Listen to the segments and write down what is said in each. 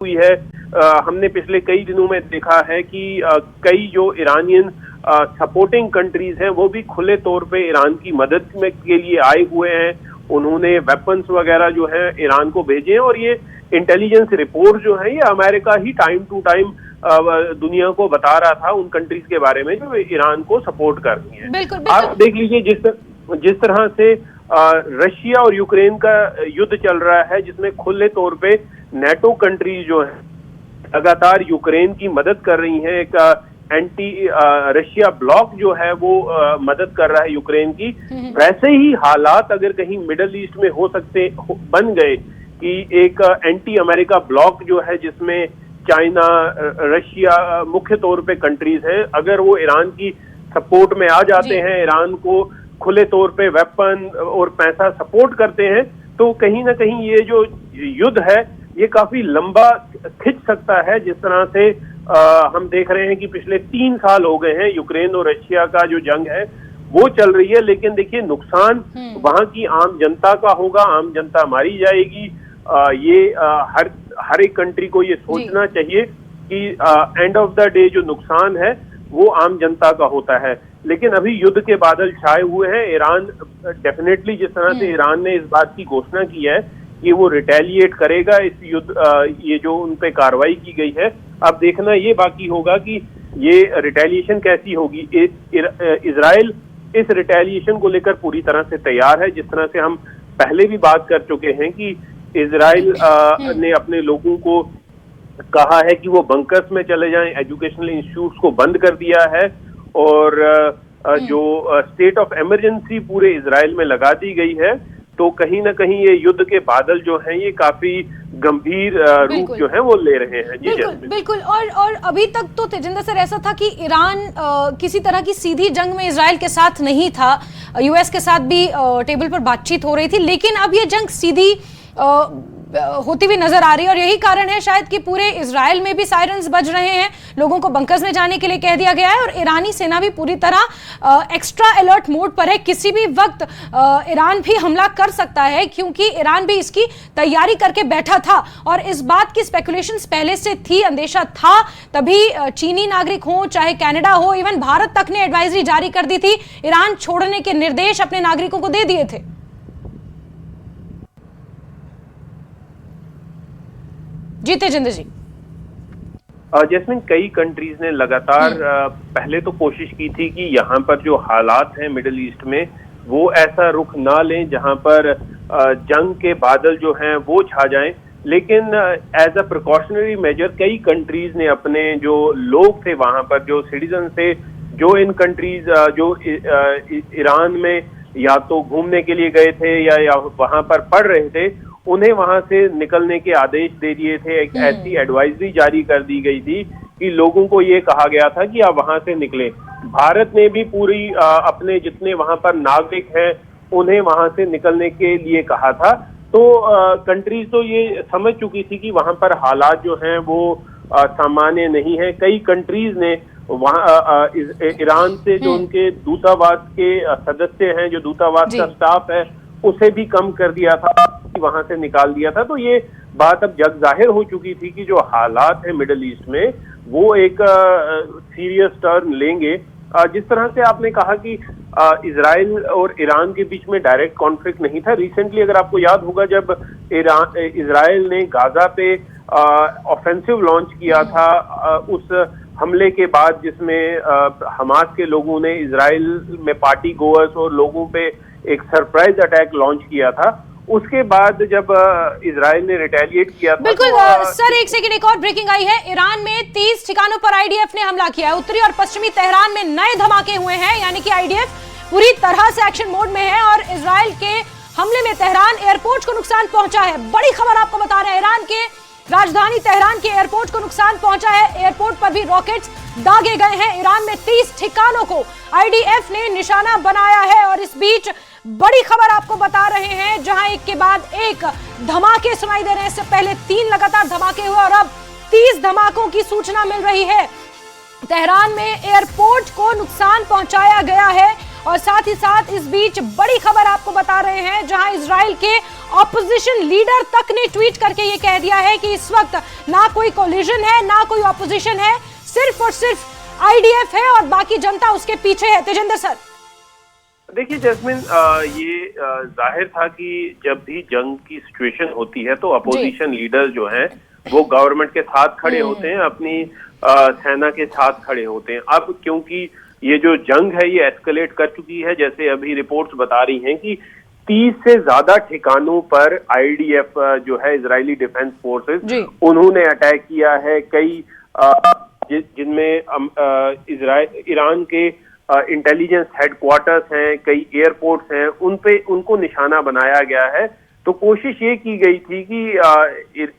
हुई है। हमने पिछले कई दिनों में देखा है कि कई जो ईरानियन सपोर्टिंग कंट्रीज हैं वो भी खुले तौर पे ईरान की मदद में के लिए आए हुए हैं। उन्होंने वेपन्स वगैरह जो है ईरान को भेजे हैं और ये इंटेलिजेंस रिपोर्ट जो है ये अमेरिका ही टाइम टू टाइम दुनिया को बता रहा था उन कंट्रीज के बारे में जो ईरान को सपोर्ट कर रही हैं। बिल्कुल। आप देख लीजिए जिस तरह से रशिया और यूक्रेन का युद्ध चल रहा है, जिसमें खुले तौर पे नेटो कंट्रीज जो है लगातार यूक्रेन की मदद कर रही हैं। एक एंटी रशिया ब्लॉक जो है वो मदद कर रहा है यूक्रेन की। वैसे ही हालात अगर कहीं मिडल ईस्ट में बन गए कि एक एंटी अमेरिका ब्लॉक जो है जिसमें चाइना, रशिया मुख्य तौर पे कंट्रीज हैं, अगर वो ईरान की सपोर्ट में आ जाते हैं, ईरान को खुले तौर पे वेपन और पैसा सपोर्ट करते हैं, तो कहीं ना कहीं ये जो युद्ध है ये काफी लंबा खिंच सकता है। जिस तरह से हम देख रहे हैं कि पिछले 3 साल हो गए हैं यूक्रेन और रशिया का जो जंग है वो चल रही है, लेकिन देखिए नुकसान वहां की आम जनता का होगा, आम जनता मारी जाएगी। ये हर एक कंट्री को ये सोचना चाहिए कि एंड ऑफ द डे जो नुकसान है वो आम जनता का होता है। लेकिन अभी युद्ध के बादल छाए हुए हैं। ईरान डेफिनेटली, जिस तरह से ईरान ने इस बात की घोषणा की है कि वो रिटेलिएट करेगा इस युद्ध, ये जो उन पे कार्रवाई की गई है, अब देखना ये बाकी होगा कि ये रिटेलिएशन कैसी होगी। इजराइल इस रिटेलिएशन को लेकर पूरी तरह से तैयार है। जिस तरह से हम पहले भी बात कर चुके हैं कि इजराइल ने अपने लोगों को कहा है कि वो बंकर्स में चले जाएं, एजुकेशनल इंस्टीट्यूट्स को बंद कर दिया है और जो स्टेट ऑफ इमरजेंसी पूरे इजराइल में लगा दी गई है। तो कहीं ना कहीं ये युद्ध के बादल जो हैं ये काफी गंभीर रूप जो है वो ले रहे हैं। जी बिल्कुल। और अभी तक तो तेजिंदर सर ऐसा था कि ईरान किसी तरह की सीधी जंग में इजराइल के साथ नहीं था, यूएस के साथ भी टेबल पर बातचीत हो रही थी, लेकिन अब ये जंग सीधी होती हुई नजर आ रही है और यही कारण है शायद कि पूरे इजराइल में भी सायरन्स बज रहे हैं, लोगों को बंकर्स में जाने के लिए कह दिया गया है और ईरानी सेना भी पूरी तरह एक्स्ट्रा अलर्ट मोड पर है। किसी भी वक्त ईरान भी हमला कर सकता है क्योंकि ईरान भी इसकी तैयारी करके बैठा था और इस बात की स्पेकुलेशंस पहले से थी, अंदेशा था। तभी चीनी नागरिक हो चाहे कनाडा हो, इवन भारत तक ने एडवाइजरी जारी कर दी थी, ईरान छोड़ने के निर्देश अपने नागरिकों को दे दिए थे। जी तेजिंदर जी। जैस्मिन, कई कंट्रीज ने लगातार पहले तो कोशिश की थी कि यहाँ पर जो हालात हैं मिडिल ईस्ट में वो ऐसा रुख ना लें जहाँ पर जंग के बादल जो हैं वो छा जाएं, लेकिन एज अ प्रिकॉशनरी मेजर कई कंट्रीज ने अपने जो लोग थे वहाँ पर, जो सिटीजन थे, जो इन कंट्रीज जो ईरान में या तो घूमने के लिए गए थे या वहाँ पर पढ़ रहे थे, उन्हें वहां से निकलने के आदेश दे दिए थे। एक ऐसी एडवाइजरी जारी कर दी गई थी कि लोगों को ये कहा गया था कि आप वहां से निकलें। भारत ने भी पूरी अपने जितने वहां पर नागरिक हैं उन्हें वहां से निकलने के लिए कहा था। तो कंट्रीज तो ये समझ चुकी थी कि वहां पर हालात जो हैं वो सामान्य नहीं है। कई कंट्रीज ने वहां ईरान से जो उनके दूतावास के सदस्य हैं, जो दूतावास का स्टाफ है, उसे भी कम कर दिया था, वहां से निकाल दिया था। तो ये बात अब जग जाहिर हो चुकी थी कि जो हालात है मिडिल ईस्ट में वो एक सीरियस टर्न लेंगे। जिस तरह से आपने कहा कि इजराइल और ईरान के बीच में डायरेक्ट कॉन्फ्लिक्ट नहीं था। रिसेंटली अगर आपको याद होगा, जब इजराइल ने गाजा पे ऑफेंसिव लॉन्च किया था उस हमले के बाद, जिसमें हमास के लोगों ने इजराइल में पार्टी गोअर्स और लोगों पे एक सरप्राइज अटैक लॉन्च किया था, उसके बाद जब इजराइल ने रिटेलिएट किया था। बिल्कुल सर, एक सेकंड, एक और ब्रेकिंग आई है। ईरान में 30 ठिकानों पर आईडीएफ ने हमला किया है। उत्तरी और पश्चिमी तेहरान में नए धमाके हुए हैं, यानी कि आईडीएफ पूरी तरह से एक्शन मोड में है और इजराइल के हमले में तेहरान एयरपोर्ट को नुकसान पहुंचा है। बड़ी खबर आपको बता रहे हैं, ईरान के राजधानी तेहरान के एयरपोर्ट को नुकसान पहुंचा है। एयरपोर्ट पर भी रॉकेट्स दागे गए हैं। ईरान में 30 ठिकानों को आईडीएफ ने निशाना बनाया है और इस बीच बड़ी खबर आपको बता रहे हैं, जहां एक के बाद एक धमाके सुनाई दे रहे हैं। इससे पहले 3 लगातार धमाके हुए और अब 30 धमाकों की सूचना मिल रही है। तेहरान में एयरपोर्ट को नुकसान पहुंचाया गया है और साथ ही साथ इस बीच बड़ी खबर आपको बता रहे हैं, जहां इजराइल के ऑपोजिशन लीडर तक ने ट्वीट करके ये कह दिया है कि इस वक्त ना कोई कोलिजन है, ना कोई ऑपोजिशन है, सिर्फ और सिर्फ आईडीएफ है और बाकी जनता उसके पीछे है। तेजिंदर सर, देखिए जैस्मिन, ये जाहिर था कि जब भी जंग की सिचुएशन होती है तो अपोजिशन लीडर जो हैं वो गवर्नमेंट के साथ खड़े होते हैं, अपनी सेना के साथ खड़े होते हैं। अब क्योंकि ये जो जंग है ये एस्केलेट कर चुकी है, जैसे अभी रिपोर्ट्स बता रही हैं कि 30 से ज्यादा ठिकानों पर आईडीएफ जो है, इजरायली डिफेंस फोर्सेस, उन्होंने अटैक किया है। कई जिनमें ईरान के इंटेलिजेंस हेडक्वार्टर्स हैं, कई एयरपोर्ट्स हैं, उनको निशाना बनाया गया है। तो कोशिश ये की गई थी कि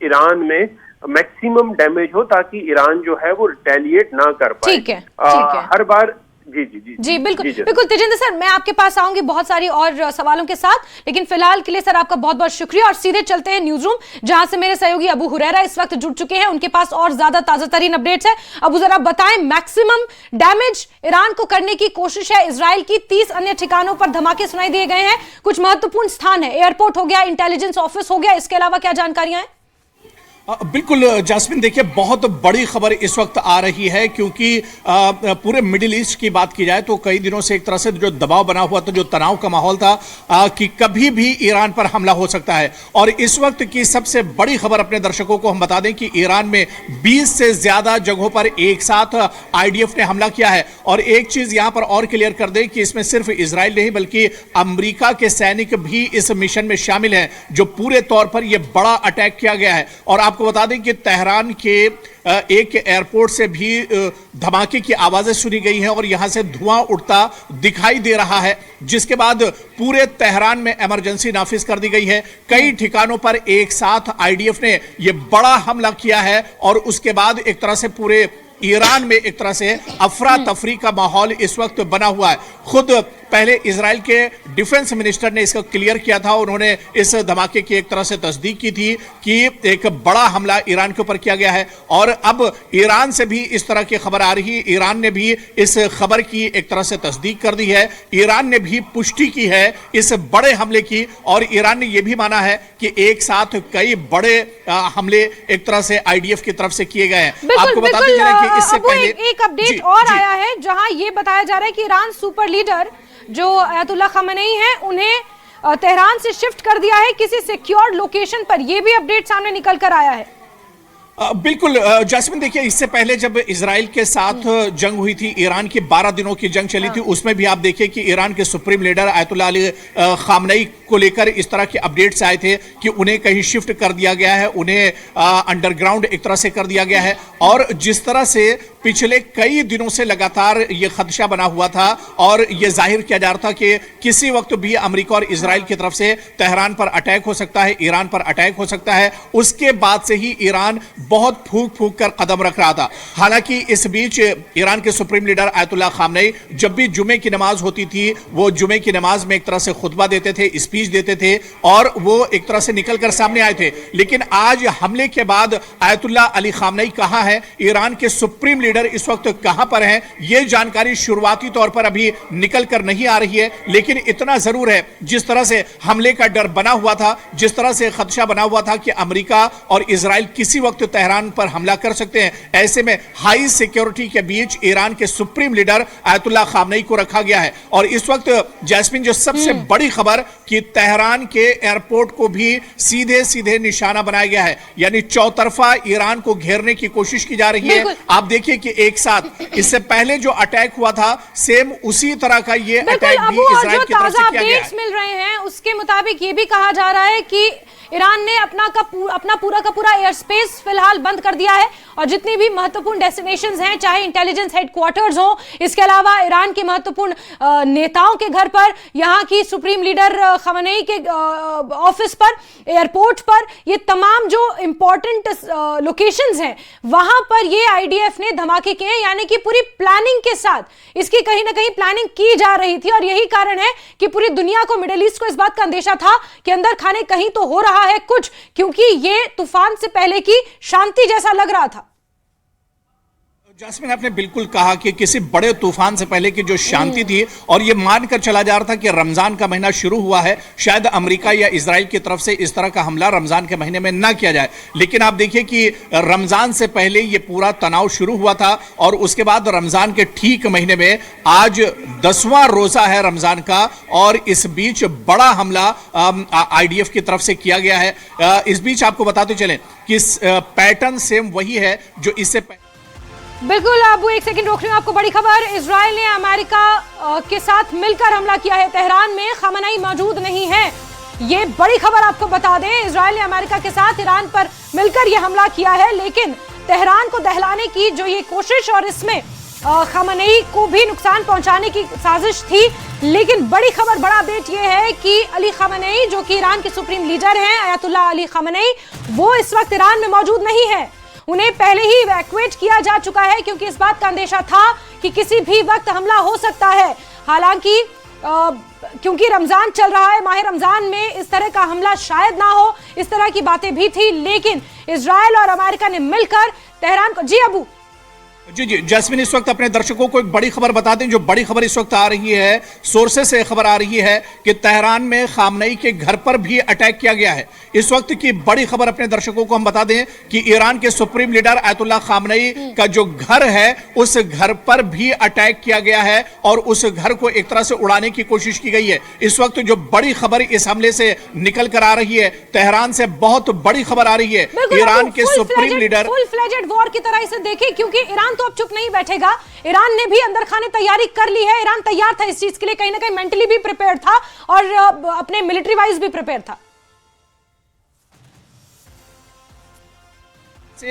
ईरान में मैक्सिमम डैमेज हो ताकि ईरान जो है वो रिटेलिएट ना कर पाए। ठीक है। हर बार जी बिल्कुल बिल्कुल। तेजिंदर सर, मैं आपके पास आऊंगी बहुत सारी और सवालों के साथ, लेकिन फिलहाल के लिए सर आपका बहुत बहुत शुक्रिया और सीधे चलते हैं न्यूज रूम, जहां से मेरे सहयोगी अबू हुरैरा इस वक्त जुड़ चुके हैं। उनके पास और ज्यादा ताजा तरीन अपडेट्स है। अबू जरा बताएं, मैक्सिमम डैमेज ईरान को करने की कोशिश है इजराइल की, 30 अन्य ठिकानों पर धमाके सुनाई दिए गए हैं, कुछ महत्वपूर्ण स्थान है, एयरपोर्ट हो गया, इंटेलिजेंस ऑफिस हो गया, इसके अलावा क्या जानकारियां हैं? बिल्कुल जैस्मिन, देखिए बहुत बड़ी खबर इस वक्त आ रही है, क्योंकि पूरे मिडिल ईस्ट की बात की जाए तो कई दिनों से एक तरह से जो दबाव बना हुआ था, जो तनाव का माहौल था कि कभी भी ईरान पर हमला हो सकता है। और इस वक्त की सबसे बड़ी खबर अपने दर्शकों को हम बता दें कि ईरान में 20 से ज्यादा जगहों पर एक साथ आईडीएफ ने हमला किया है। और एक चीज यहां पर और क्लियर कर दें कि इसमें सिर्फ इजराइल नहीं बल्कि अमेरिका के सैनिक भी इस मिशन में शामिल हैं, जो पूरे तौर पर यह बड़ा अटैक किया गया है। और आपको बता दें कि तेहरान के एक एयरपोर्ट से भी धमाके की आवाजें सुनी गई हैं और यहां से धुआं उठता दिखाई दे रहा है, जिसके बाद पूरे तेहरान में इमरजेंसी नाफिज कर दी गई है। कई ठिकानों पर एक साथ आईडीएफ ने यह बड़ा हमला किया है और उसके बाद एक तरह से पूरे ईरान में एक तरह से अफरा तफरी का माहौल इस वक्त बना हुआ है। खुद पहले इजराइल के डिफेंस मिनिस्टर ने इसको क्लियर किया था, उन्होंने इस धमाके की एक तरह से तस्दीक की थी कि एक बड़ा हमला ईरान के ऊपर किया गया है। और अब ईरान से भी इस तरह की खबर आ रही है, ईरान ने भी इस खबर की एक तरह से तस्दीक कर दी है, ईरान ने भी पुष्टि की है इस बड़े हमले की। और ईरान ने यह भी माना है कि एक साथ कई बड़े हमले एक तरह से आईडीएफ की तरफ से किए गए हैं। आपको बताते चलें कि इससे पहले एक अपडेट और आया है, जहां यह बताया जा रहा है कि ईरान सुपर लीडर जो अयतुल्ला खamenei हैं, उन्हें तेहरान से शिफ्ट कर दिया है किसी सिक्योर्ड लोकेशन पर। यह भी अपडेट सामने निकल कर आया है। बिल्कुल जैस्मिन, देखिए इससे पहले जब इजराइल के साथ जंग हुई थी, ईरान की 12 दिनों की जंग चली थी, उसमें भी आप देखिए कि ईरान के सुप्रीम लीडर अयतुल्ला अली खामनेई को लेकर इस तरह के अपडेट्स आए थे कि उन्हें कहीं शिफ्ट कर दिया गया है, उन्हें अंडरग्राउंड एक तरह से कर दिया गया है। और जिस तरह से पिछले कई दिनों से लगातार यह खदशा बना हुआ था और यह जाहिर किया जा रहा था कि किसी वक्त भी अमेरिका और इजराइल की तरफ से तेहरान पर अटैक हो सकता है, ईरान पर अटैक हो सकता है, उसके बाद से ही ईरान बहुत फूंक फूंक कर कदम रख रहा था। हालांकि इस बीच ईरान के सुप्रीम लीडर अयतुल्ला खामनेई जब भी जुमे की नमाज होती थी, वो जुमे की नमाज में एक तरह से खुतबा देते थे, स्पीच देते थे और वो एक तरह से निकल कर सामने आए थे। लेकिन आज हमले के बाद अयतुल्ला अली खामनेई कहां है, ईरान के सुप्रीम लीडर इस वक्त कहां पर हैं, यह जानकारी शुरुआती तौर पर अभी निकल कर नहीं आ रही है। लेकिन इतना जरूर है, जिस तरह से हमले का डर बना हुआ था, जिस तरह से खदशा बना हुआ था कि अमेरिका और इजराइल किसी वक्त तेहरान पर हमला कर सकते हैं, ऐसे में हाई सिक्योरिटी के बीच ईरान के सुप्रीम लीडर अयतुल्ला खामनेई को रखा गया है। और इस वक्त जैस्मिन, जो सबसे बड़ी खबर कि तेहरान के एयरपोर्ट को भी सीधे सीधे निशाना बनाया गया है, यानी चौतरफा ईरान को घेरने की कोशिश की जा रही है। आप देखिए कि एक साथ इससे पहले जो अटैक हुआ था, सेम उसी तरह का ये अटैक भी इजराइल की तरफ से किया गया है। मिल रहे हैं उसके मुताबिक ये भी कहा जा रहा है कि ईरान ने अपना पूरा का पूरा एयर स्पेस फिलहाल बंद कर दिया है और जितनी भी महत्वपूर्ण डेस्टिनेशंस हैं, चाहे इंटेलिजेंस हेडक्वार्टर्स हो, इसके अलावा ईरान के महत्वपूर्ण नेताओं के घर पर, यहाँ की सुप्रीम लीडर खamenei के ऑफिस पर, एयरपोर्ट पर, ये तमाम जो इंपॉर्टेंट लोकेशंस हैं, वहां पर ये आईडीएफ ने धमाके किए, यानी कि पूरी प्लानिंग के साथ इसकी कहीं ना कहीं प्लानिंग की जा रही थी। और यही कारण है कि पूरी दुनिया को, मिडिल ईस्ट को इस बात का अंदेशा था कि अंदर खाने कहीं तो हो रहा है कुछ, क्योंकि ये तूफान से पहले की शांति जैसा लग रहा था। जास्मिन, आपने बिल्कुल कहा कि किसी बड़े तूफान से पहले की जो शांति थी, और ये मानकर चला जा रहा था कि रमजान का महीना शुरू हुआ है, शायद अमेरिका या इजराइल की तरफ से इस तरह का हमला रमजान के महीने में ना किया जाए। लेकिन आप देखिए कि रमजान से पहले ये पूरा तनाव शुरू हुआ था, और उसके बाद रमजान के ठीक महीने में आज 10वां रोजा है रमजान का, और इस बीच बड़ा हमला आईडीएफ की तरफ से किया गया है। इस बीच आपको बताते चलें कि पैटर्न सेम वही है जो इससे बिल्कुल। अब एक सेकंड रोक रही हूं, आपको बड़ी खबर। इजराइल ने अमेरिका के साथ मिलकर हमला किया है तेहरान में, खamenei मौजूद नहीं है। ये बड़ी खबर आपको बता दें, इजराइल ने अमेरिका के साथ ईरान पर मिलकर यह हमला किया है, लेकिन तेहरान को दहलाने की जो ये कोशिश और इसमें खamenei को भी नुकसान पहुंचाने की साजिश थी। लेकिन बड़ी खबर, बड़ा अपडेट ये है कि अली खamenei, जो कि ईरान के सुप्रीम लीडर हैं, अयतुल्लाह अली खamenei, वो इस वक्त ईरान में मौजूद नहीं है। उन्हें पहले ही इवैक्यूएट किया जा चुका है, क्योंकि इस बात का अंदेशा था कि किसी भी वक्त हमला हो सकता है। हालांकि क्योंकि रमजान चल रहा है, माह रमजान में इस तरह का हमला शायद ना हो, इस तरह की बातें भी थी, लेकिन इजराइल और अमेरिका ने मिलकर तेहरान को। जी अबू। जी जैस्मिन, इस वक्त अपने दर्शकों को एक बड़ी खबर बता दें। जो बड़ी खबर इस वक्त आ रही है, सोर्सेस से खबर आ रही है कि तेहरान में खामनेई के घर पर भी अटैक किया गया है। इस वक्त की बड़ी खबर अपने दर्शकों को हम बता दें कि ईरान के सुप्रीम लीडर अयतुल्लाह खामनेई का जो घर है, उस घर पर भी अटैक किया गया है, और उस घर को एक तरह से उड़ाने की कोशिश की गई है। इस वक्त जो बड़ी खबर इस हमले से निकल कर आ रही है, तेहरान से बहुत बड़ी खबर आ रही है। ईरान के supreme leader full fledged war की तरह इसे देखें, क्योंकि ईरान तो अब चुप नहीं बैठेगा। ईरान ने भी अंदर खाने तैयारी कर ली है। ईरान तैयार था इस चीज के लिए, कहीं ना कहीं मेंटली भी प्रिपेयर था और अपने मिलिट्री वाइज भी प्रिपेयर था।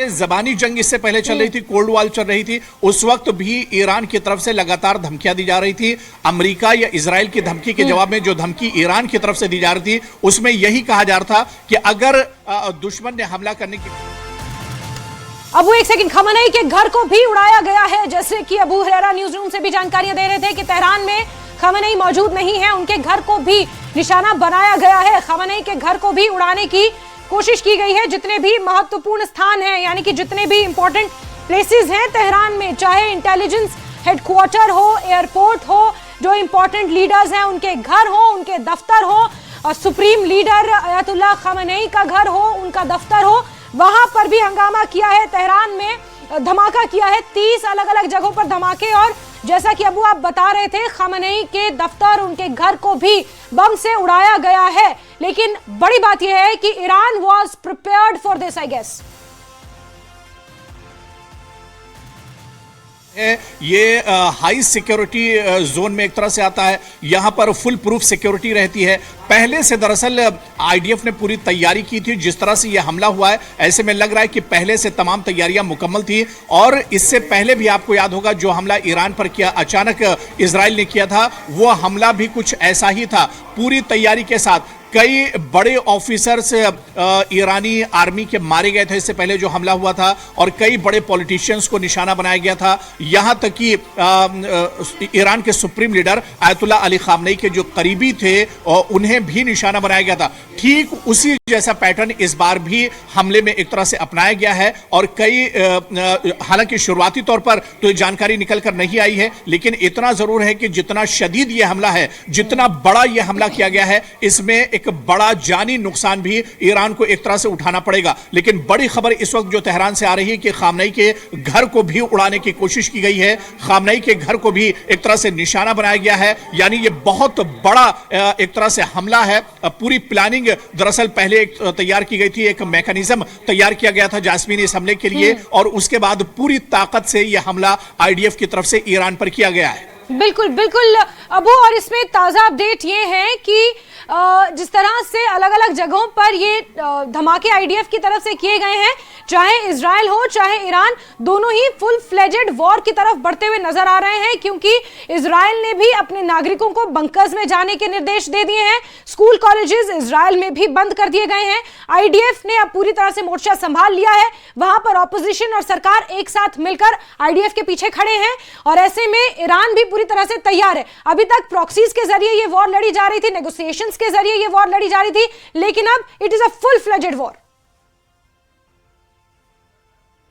जबानी जंग इससे पहले चल रही थी, कोल्ड वॉर चल रही थी, उस वक्त भी ईरान की तरफ से लगातार धमकियां दी जा रही थी। अमेरिका या इजराइल की धमकी के जवाब में जो धमकी ईरान की तरफ से दी जा रही थी, उसमें यही कहा जा रहा था कि अगर दुश्मन ने हमला करने की। अब वो एक सेकंड, खamenei के घर को भी उड़ाया गया है, जैसे कि अबू हुरैरा न्यूज रूम से भी जानकारियां दे रहे थे कि तेहरान में खamenei मौजूद नहीं है, उनके घर को भी निशाना बनाया गया है। खamenei के घर को भी उड़ाने की कोशिश की गई है। जितने भी महत्वपूर्ण स्थान हैं, यानी कि जितने भी इंपॉर्टेंट प्लेसेस हैं तेहरान में, चाहे इंटेलिजेंस हेडक्वार्टर हो, एयरपोर्ट हो, जो इंपॉर्टेंट लीडर्स हैं उनके घर हो, उनके दफ्तर हो, और सुप्रीम लीडर अयतुल्लाह खamenei का घर हो, उनका दफ्तर हो, वहां पर भी हंगामा किया है। तेहरान में धमाका किया है, 30 अलग अलग जगहों पर धमाके, और जैसा कि अबू आप बता रहे थे, खamenei के दफ्तर, उनके घर को भी बम से उड़ाया गया है। लेकिन बड़ी बात यह है कि Iran was prepared for this, I guess. ये हाई सिक्योरिटी जोन में एक तरह से आता है। यहां पर फुल प्रूफ सिक्योरिटी रहती है। पहले से दरअसल आईडीएफ ने पूरी तैयारी की थी। जिस तरह से यह हमला हुआ है, ऐसे में लग रहा है कि पहले से तमाम तैयारियां मुकम्मल थी, और इससे पहले भी आपको याद होगा जो हमला ईरान पर किया, अचानक इजराइल ने किया था, वो हमला भी कुछ ऐसा ही था, पूरी तैयारी के साथ। कई बड़े ऑफिसर्स ईरानी आर्मी के मारे गए थे इससे पहले जो हमला हुआ था, और कई बड़े पॉलिटिशियंस को निशाना बनाया गया था। यहां तक कि ईरान के supreme leader Ayatollah Ali Khamenei के जो करीबी थे, उन्हें भी निशाना बनाया गया था। ठीक उसी जैसा पैटर्न इस बार भी हमले में एक तरह से अपनाया गया है, और कई हालांकि शुरुआती तौर पर तो जानकारी निकल कर नहीं आई है, लेकिन इतना जरूर है कि जितना शदीद यह हमला है, जितना बड़ा यह हमला किया गया है, इसमें एक बड़ा जानी नुकसान भी ईरान को एक तरह से उठाना पड़ेगा। लेकिन बड़ी खबर इस वक्त जो तेहरान से आ रही है कि खामनेई के घर को भी उड़ाने की कोशिश की गई है। खामनेई के घर को भी एक तरह से निशाना बनाया गया है, यानी ये बहुत बड़ा एक तरह से हमला है। पूरी प्लानिंग दरअसल पहले तैयार की गई थी, एक मैकेनिज्म तैयार किया गया था जास्मीन इस हमले के लिए, और उसके बाद पूरी ताकत से यह हमला आईडीएफ की तरफ से ईरान पर किया गया है। बिल्कुल बिल्कुल अबू, और इसमें ताजा अपडेट ये है कि जिस तरह से अलग अलग जगहों पर ये धमाके आईडीएफ की तरफ से किए गए हैं, चाहे इजराइल हो चाहे ईरान, दोनों ही फुल फ्लेजेड वॉर की तरफ बढ़ते हुए नजर आ रहे हैं, क्योंकि इजराइल ने भी अपने नागरिकों को बंकर्स में जाने के निर्देश दे दिए हैं। स्कूल कॉलेजेस इजराइल में भी बंद कर दिए गए हैं। आईडीएफ ने अब पूरी तरह से मोर्चा संभाल लिया है। वहां पर ऑपोजिशन और सरकार एक साथ मिलकर आईडीएफ के पीछे खड़े हैं, और ऐसे में ईरान भी पूरी तरह से तैयार है। अभी तक प्रॉक्सीज के जरिए ये वॉर लड़ी जा रही थी, नेगोशिएशंस के जरिए ये वॉर लड़ी जा रही थी, लेकिन अब it is a full fledged war.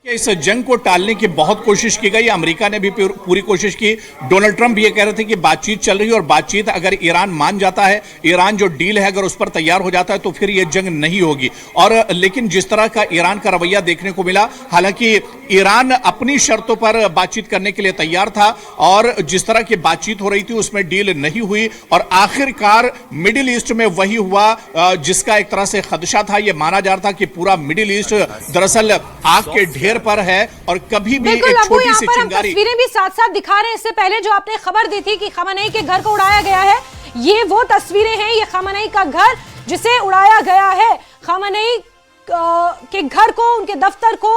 इस जंग को टालने की बहुत कोशिश की गई, अमेरिका ने भी पूरी कोशिश की। डोनाल्ड ट्रंप भी ये कह रहे थे कि बातचीत चल रही है और बातचीत अगर ईरान मान जाता है, ईरान जो डील है अगर उस पर तैयार हो जाता है तो फिर ये जंग नहीं होगी। और लेकिन जिस तरह का ईरान का रवैया देखने को मिला, हालांकि ईरान अपनी शर्तों पर बातचीत करने के लिए तैयार था और जिस तरह की बातचीत हो रही थी उसमें डील नहीं हुई और आखिरकार मिडिल ईस्ट में वही हुआ जिसका एक तरह से खदशा था। यह माना जा रहा था कि पूरा मिडिल ईस्ट दरअसल आग के ढेर पर है और कभी भी एक छोटी सी चिंगारी। तस्वीरें भी साथ साथ दिखा रहे हैं। इससे पहले जो आपने खबर दी थी कि खamenei के घर को उड़ाया गया है, ये वो तस्वीरें हैं। ये खamenei का घर जिसे उड़ाया गया है। खamenei के घर को, उनके दफ्तर को,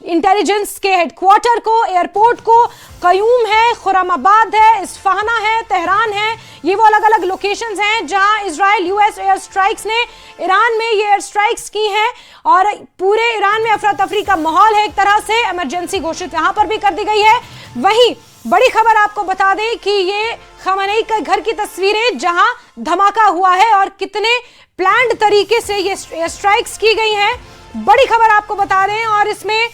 इंटेलिजेंस के हेडक्वार्टर को, एयरपोर्ट को, कयूम है, खुरमाबाद है, इस्फहाना है, तेहरान है। ये वो अलग अलग लोकेशंस हैं जहां इजराइल यूएस एयर स्ट्राइक्स ने ईरान में ये एयर स्ट्राइक्स की हैं और पूरे ईरान में अफरा तफरी का माहौल है। एक तरह से इमरजेंसी घोषित यहां पर भी कर दी गई है। वहीं बड़ी खबर आपको बता दें कि ये खamenei के घर की तस्वीरें जहां धमाका हुआ है और कितने प्लान्ड तरीके से ये एयर स्ट्राइक्स की गई हैं। बड़ी खबर आपको बता दें और इसमें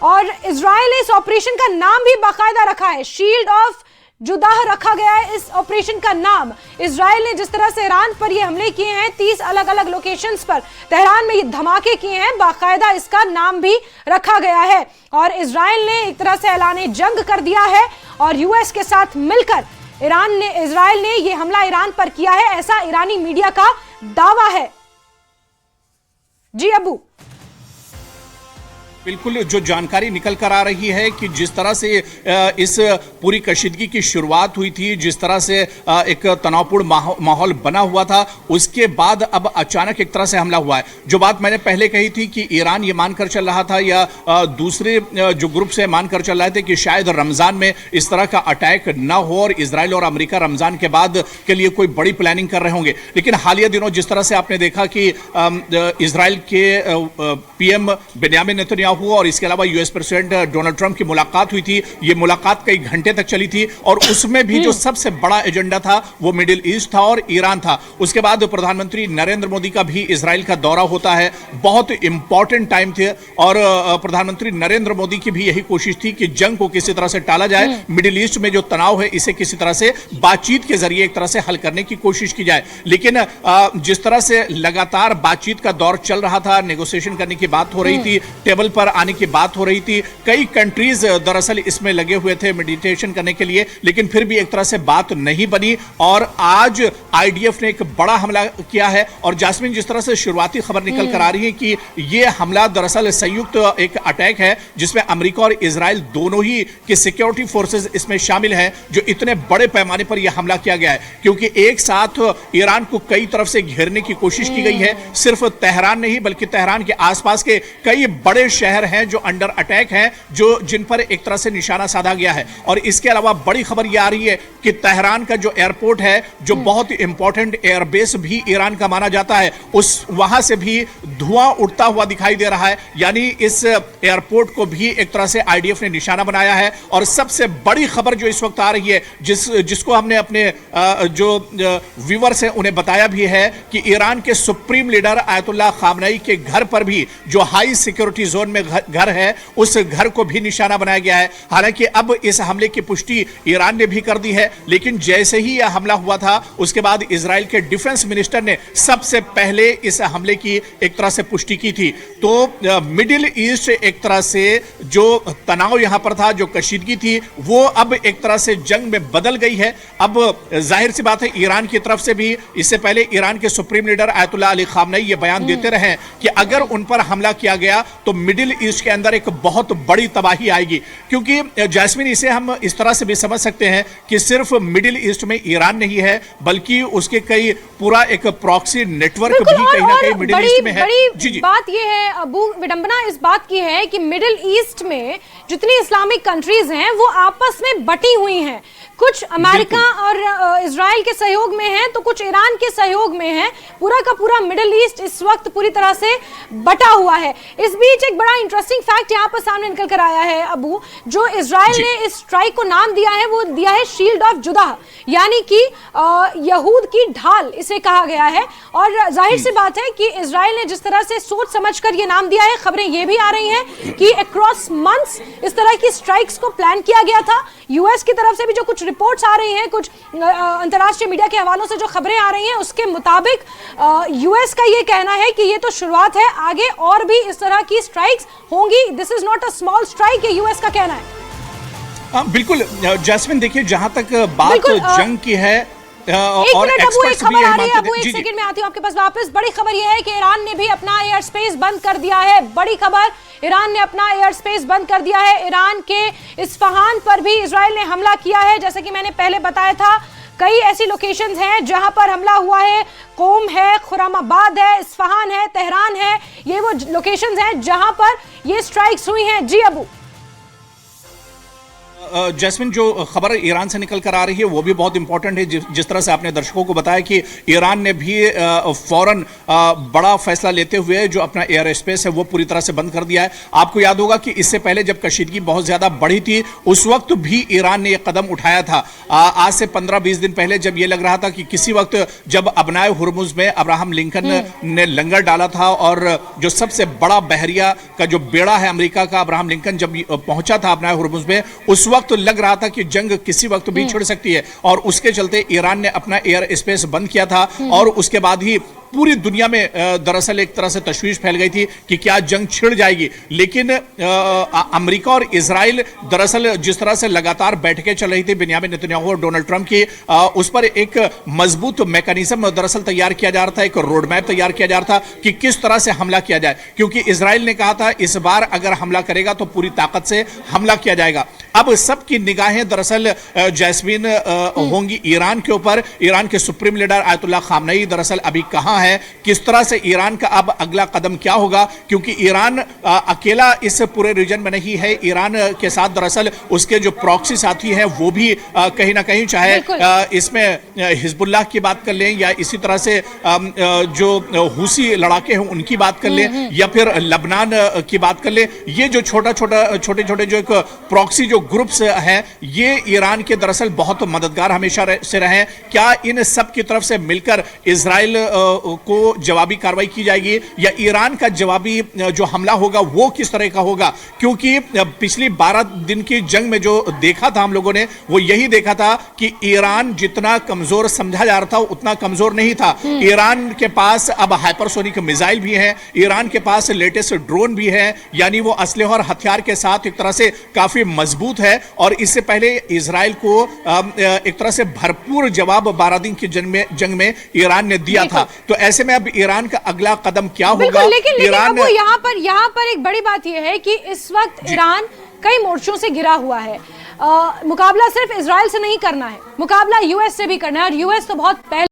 और इजराइल ने इस ऑपरेशन का नाम भी बाकायदा रखा है, शील्ड ऑफ जुदाह रखा गया है इस ऑपरेशन का नाम। इजराइल ने जिस तरह से ईरान पर ये हमले किए हैं 30 अलग अलग लोकेशंस पर, तेहरान में ये धमाके किए हैं, बाकायदा इसका नाम भी रखा गया है। और इजराइल ने एक तरह से ऐलान जंग कर दिया है और यूएस के साथ मिलकर इजराइल ने ये हमला ईरान पर किया है, ऐसा ईरानी मीडिया का दावा है। जी अबू। बिल्कुल, जो जानकारी निकल कर आ रही है कि जिस तरह से इस पूरी कशीदगी की शुरुआत हुई थी, जिस तरह से एक तनावपूर्ण माहौल बना हुआ था, उसके बाद अब अचानक एक तरह से हमला हुआ है। जो बात मैंने पहले कही थी कि ईरान ये मानकर चल रहा था या दूसरे जो ग्रुप से मानकर चल रहे थे कि शायद रमजान में इस तरह का अटैक न हो और इजराइल और अमेरिका रमजान के बाद के लिए कोई बड़ी प्लानिंग कर रहे होंगे। लेकिन हालिया दिनों जिस तरह से आपने देखा कि इजराइल के पीएम बेंयामिन नेतन्याहू और इसके अलावा यूएस प्रेसिडेंट डोनाल्ड ट्रंप की मुलाकात हुई थी। ये मुलाकात कई घंटे तक चली थी और उसमें भी जो सबसे बड़ा एजेंडा था वो मिडिल ईस्ट था और ईरान था। उसके बाद प्रधानमंत्री नरेंद्र मोदी का भी इजराइल का दौरा होता है। बहुत इंपॉर्टेंट टाइम थे और प्रधानमंत्री नरेंद्र मोदी की भी यही कोशिश थी कि जंग को किसी तरह से टाला जाए, मिडिल ईस्ट में जो तनाव है इसे किसी तरह से बातचीत के जरिए एक तरह से हल करने की कोशिश की जाए। लेकिन जिस तरह से लगातार बातचीत का दौर चल रहा था, नेगोशिएशन करने की बात हो रही थी, टेबल पर आने की बात हो रही थी, कई कंट्रीज दरअसल इसमें लगे हुए थे मेडिटेशन करने के लिए, लेकिन फिर भी एक तरह से बात नहीं बनी और आज आईडीएफ ने एक बड़ा हमला किया है। और जास्मिन, जिस तरह से शुरुआती खबर निकल कर आ रही है कि यह हमला दरअसल संयुक्त एक अटैक है जिसमें अमेरिका और इजराइल दोनों ही के सिक्योरिटी फोर्सेस इसमें शामिल हैं, जो इतने बड़े पैमाने पर यह हमला किया गया है क्योंकि एक साथ ईरान को कई तरफ से घेरने की कोशिश की गई है। सिर्फ तेहरान नहीं बल्कि तेहरान के आसपास के कई बड़े शहर हैं जो अंडर अटैक हैं, जो जिन पर एक तरह से निशाना साधा गया है। और इसके अलावा बड़ी खबर यह आ रही है कि तेहरान का जो एयरपोर्ट है, जो बहुत इंपॉर्टेंट एयरबेस भी ईरान का माना जाता है, उस वहां से भी धुआं उठता हुआ दिखाई दे रहा है। यानी इस एयरपोर्ट को भी एक तरह से आईडीएफ ने निशाना बनाया है। और सबसे बड़ी खबर जो इस वक्त आ रही है, जिसको हमने अपने जो व्यूअर्स हैं उन्हें बताया भी है कि ईरान के सुप्रीम लीडर आयतुल्लाह खामनेई के घर पर भी, जो हाई सिक्योरिटी जोन में घर है, उस घर को भी निशाना बनाया गया है। हालांकि अब इस हमले की पुष्टि ईरान ने भी कर दी है, लेकिन जैसे ही यह हमला हुआ था उसके बाद इजराइल के डिफेंस मिनिस्टर ने सबसे पहले इस हमले की एक तरह से पुष्टि की थी। तो मिडिल ईस्ट एक तरह से जो तनाव यहां पर था, जो कशीदगी थी, वो अब एक तरह से जंग में बदल गई है। अब जाहिर सी बात है ईरान की तरफ से भी, इससे पहले ईरान के supreme leader Ayatollah Ali Khamenei ये बयान देते रहे कि अगर उन पर हमला किया गया तो मिडिल ईस्ट के अंदर एक बहुत बड़ी तबाही आएगी। क्योंकि जैस्मिन, इसे हम इस तरह से भी समझ सकते हैं कि सिर्फ मिडिल ईस्ट में ईरान नहीं है बल्कि उसके कई पूरा एक प्रॉक्सी नेटवर्क भी कहीं ना कहीं मिडिल ईस्ट में है। जी, बात यह है अबू, विडंबना इस बात की है कि मिडिल ईस्ट में जितनी इस्लामिक कंट्रीज हैं वो आपस में बटी हुई हैं। कुछ अमेरिका और इजराइल के सहयोग में है तो कुछ ईरान के सहयोग में है। पूरा का पूरा मिडिल ईस्ट इस वक्त पूरी तरह से बटा हुआ है। इस बीच एक बड़ा इंटरेस्टिंग फैक्ट यहाँ पर सामने निकल कर आया है अबू, जो इजराइल ने इस स्ट्राइक को नाम दिया है वो दिया है शील्ड तवाफ जुदा, यानी कि यहूद की ढाल इसे कहा गया है। और जाहिर सी बात है कि इजराइल ने जिस तरह से सोच समझकर ये नाम दिया है, खबरें ये भी आ रही हैं कि अक्रॉस मंथ्स इस तरह की स्ट्राइक्स को प्लान किया गया था। यूएस की तरफ से भी जो कुछ रिपोर्ट्स आ रही हैं, कुछ अंतर्राष्ट्रीय मीडिया के हवालों से जो खबरें आ रही हैं, उसके मुताबिक यूएस का ये कहना है कि ये तो शुरुआत है, आगे और भी इस तरह की स्ट्राइक्स होंगी। This is not a small strike, ये यूएस का कहना है। बिल्कुल जैस्मिन, देखिए जहां तक बात जंग की है और एक्सपर्ट्स भी यही मानते हैं। अबू, एक सेकंड में आती हूं आपके पास वापस। बड़ी खबर यह है कि ईरान ने भी अपना एयर स्पेस बंद कर दिया है। बड़ी खबर, ईरान ने अपना एयर स्पेस बंद कर दिया है। ईरान के इस्फहान पर भी इजराइल ने हमला किया है। जैसे कि मैंने पहले बताया था, कई ऐसी लोकेशंस हैं जहां पर हमला हुआ है। कोम है, खुरामाबाद है, इस्फहान है, तेहरान है, ये वो लोकेशंस हैं जहां पर ये स्ट्राइक्स हुई हैं। जी अबू। जैस्मिन, जो खबर ईरान से निकल कर आ रही है वो भी बहुत इंपॉर्टेंट है। जिस तरह से आपने दर्शकों को बताया कि ईरान ने भी फौरन बड़ा फैसला लेते हुए जो अपना एयर स्पेस है वो पूरी तरह से बंद कर दिया है। आपको याद होगा कि इससे पहले जब कशीदगी बहुत ज्यादा बढ़ी थी, उस वक्त भी ईरान ने यह कदम उठाया था। आज से 15-20 दिन पहले जब यह लग रहा था कि किसी वक्त जब अबनाए हुर्मुज में अब्राहम लिंकन ने लंगर डाला था और जो सबसे बड़ा बहरिया का जो बेड़ा है अमेरिका का, अब्राहम लिंकन जब पहुंचा था अबनाए हुर्मुज में, उस वक्त लग रहा था कि जंग किसी वक्त भी छिड़ सकती है और उसके चलते ईरान ने अपना एयर स्पेस बंद किया था। और उसके बाद ही पूरी दुनिया में दरअसल एक तरह से तशवीश फैल गई थी कि क्या जंग छिड़ जाएगी। लेकिन अमेरिका और इजराइल दरअसल जिस तरह से लगातार बैठकें चल रही थी बेंयामिन नेतन्याहू और डोनाल्ड ट्रंप की, उस पर एक मजबूत मैकेनिज्म दरअसल तैयार किया जा रहा था, एक रोड मैप तैयार किया जा रहा था कि किस तरह से हमला किया जाए। क्योंकि इजराइल ने कहा था इस बार अगर हमला करेगा तो पूरी ताकत से हमला किया जाएगा। अब सबकी निगाहें दरअसल जैस्मीन होंगी ईरान के ऊपर। ईरान के सुप्रीम लीडर आयतुल्लाह खामनेई दरअसल अभी कहां है, किस तरह से ईरान का अब अगला कदम क्या होगा, क्योंकि ईरान अकेला इस पूरे रीजन में नहीं है। ईरान के साथ दरअसल उसके जो प्रॉक्सी साथी हैं वो भी कहीं ना कहीं, चाहे इसमें हिजबुल्लाह की बात कर लें या इसी तरह से जो हुसी लड़ाके हैं उनकी बात कर लें या फिर लबनान की बात कर लें, ये जो छोटे छोटे जो एक प्रॉक्सी जो ग्रुप्स हैं, ये ईरान के दरअसल बहुत मददगार हमेशा से रहे। क्या इन सब की तरफ से मिलकर इजराइल को जवाबी कार्रवाई की जाएगी या ईरान का जवाबी जो हमला होगा वो किस तरह का होगा? क्योंकि पिछली 12 दिन की जंग में जो देखा था हम लोगों ने, वो यही देखा था कि ईरान जितना कमजोर समझा जा रहा था उतना कमजोर नहीं था। ईरान के पास अब हाइपरसोनिक मिसाइल भी है, ईरान के पास लेटेस्ट ड्रोन भी है, यानी वो असलहे और हथियार के साथ एक तरह से काफी मजबूत है। और इससे पहले इजराइल को एक तरह से भरपूर जवाब 12 दिन की जंग में ईरान ने दिया था। तो ऐसे में अब ईरान का अगला कदम क्या होगा? लेकिन ईरान यहाँ पर एक बड़ी बात यह है कि इस वक्त ईरान कई मोर्चों से गिरा हुआ है। मुकाबला सिर्फ इजराइल से नहीं करना है, मुकाबला यूएस से भी करना है। और यूएस तो बहुत पहले